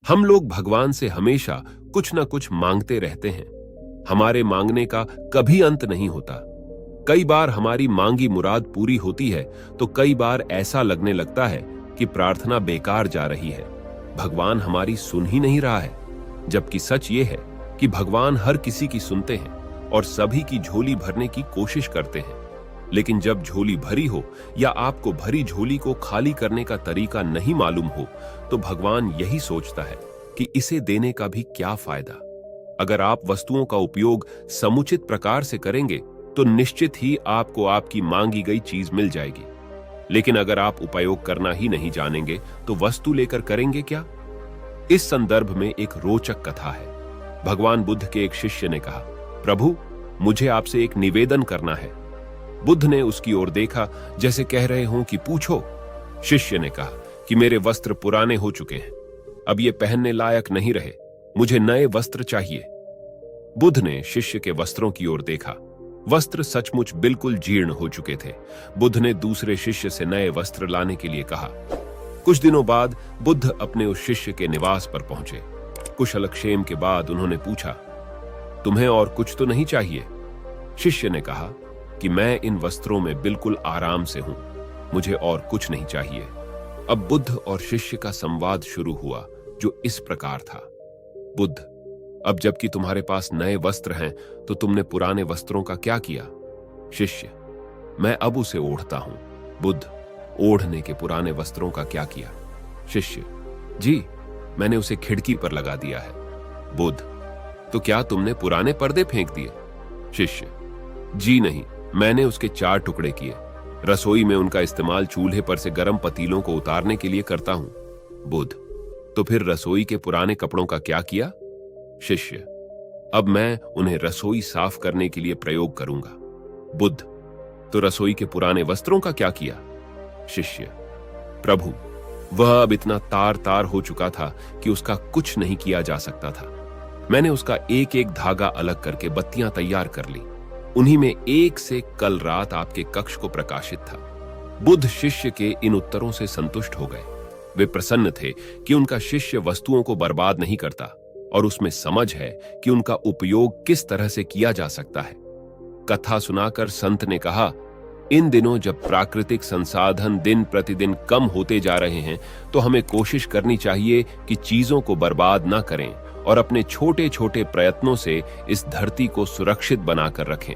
हम लोग भगवान से हमेशा कुछ ना कुछ मांगते रहते हैं। हमारे मांगने का कभी अंत नहीं होता। कई बार हमारी मांगी मुराद पूरी होती है तो कई बार ऐसा लगने लगता है कि प्रार्थना बेकार जा रही है, भगवान हमारी सुन ही नहीं रहा है। जबकि सच ये है कि भगवान हर किसी की सुनते हैं और सभी की झोली भरने की कोशिश करते हैं। लेकिन जब झोली भरी हो या आपको भरी झोली को खाली करने का तरीका नहीं मालूम हो तो भगवान यही सोचता है कि इसे देने का भी क्या फायदा। अगर आप वस्तुओं का उपयोग समुचित प्रकार से करेंगे तो निश्चित ही आपको आपकी मांगी गई चीज मिल जाएगी। लेकिन अगर आप उपयोग करना ही नहीं जानेंगे तो वस्तु लेकर करेंगे क्या? इस संदर्भ में एक रोचक कथा है। भगवान बुद्ध के एक शिष्य ने कहा, प्रभु, मुझे आपसे एक निवेदन करना है। बुद्ध ने उसकी ओर देखा जैसे कह रहे हों कि पूछो। शिष्य ने कहा कि मेरे वस्त्र पुराने हो चुके हैं, अब ये पहनने लायक नहीं रहे, मुझे नए वस्त्र चाहिए। बुद्ध ने शिष्य के वस्त्रों की ओर देखा। वस्त्र सचमुच बिल्कुल जीर्ण हो चुके थे। बुद्ध ने दूसरे शिष्य से नए वस्त्र लाने के लिए कहा। कुछ दिनों बाद बुद्ध अपने उस शिष्य के निवास पर पहुंचे। कुशलक्षेम के बाद उन्होंने पूछा, तुम्हें और कुछ तो नहीं चाहिए? शिष्य ने कहा कि मैं इन वस्त्रों में बिल्कुल आराम से हूं, मुझे और कुछ नहीं चाहिए। अब बुद्ध और शिष्य का संवाद शुरू हुआ जो इस प्रकार था। बुद्ध, अब जबकि तुम्हारे पास नए वस्त्र हैं तो तुमने पुराने वस्त्रों का क्या किया? शिष्य, मैं अब उसे ओढ़ता हूं। बुद्ध, ओढ़ने के पुराने वस्त्रों का क्या किया? शिष्य, जी, मैंने उसे खिड़की पर लगा दिया है। बुद्ध, तो क्या तुमने पुराने पर्दे फेंक दिए? शिष्य, जी नहीं, मैंने उसके 4 टुकड़े किए। रसोई में उनका इस्तेमाल चूल्हे पर से गर्म पतीलों को उतारने के लिए करता हूं। बुद्ध, तो फिर रसोई के पुराने कपड़ों का क्या किया? शिष्य, अब मैं उन्हें रसोई साफ करने के लिए प्रयोग करूंगा। बुद्ध, तो रसोई के पुराने वस्त्रों का क्या किया? शिष्य, प्रभु, वह अब इतना तार तार हो चुका था कि उसका कुछ नहीं किया जा सकता था। मैंने उसका एक एक धागा अलग करके बत्तियां तैयार कर ली। उन्हीं में एक से कल रात आपके कक्ष को प्रकाशित था। बुद्ध शिष्य के इन उत्तरों से संतुष्ट हो गए। वे प्रसन्न थे कि उनका शिष्य वस्तुओं को बर्बाद नहीं करता और उसमें समझ है कि उनका उपयोग किस तरह से किया जा सकता है। कथा सुनाकर संत ने कहा, इन दिनों जब प्राकृतिक संसाधन दिन प्रतिदिन कम होते जा रहे हैं तो हमें कोशिश करनी चाहिए कि चीजों को बर्बाद ना करें और अपने छोटे छोटे प्रयत्नों से इस धरती को सुरक्षित बनाकर रखें।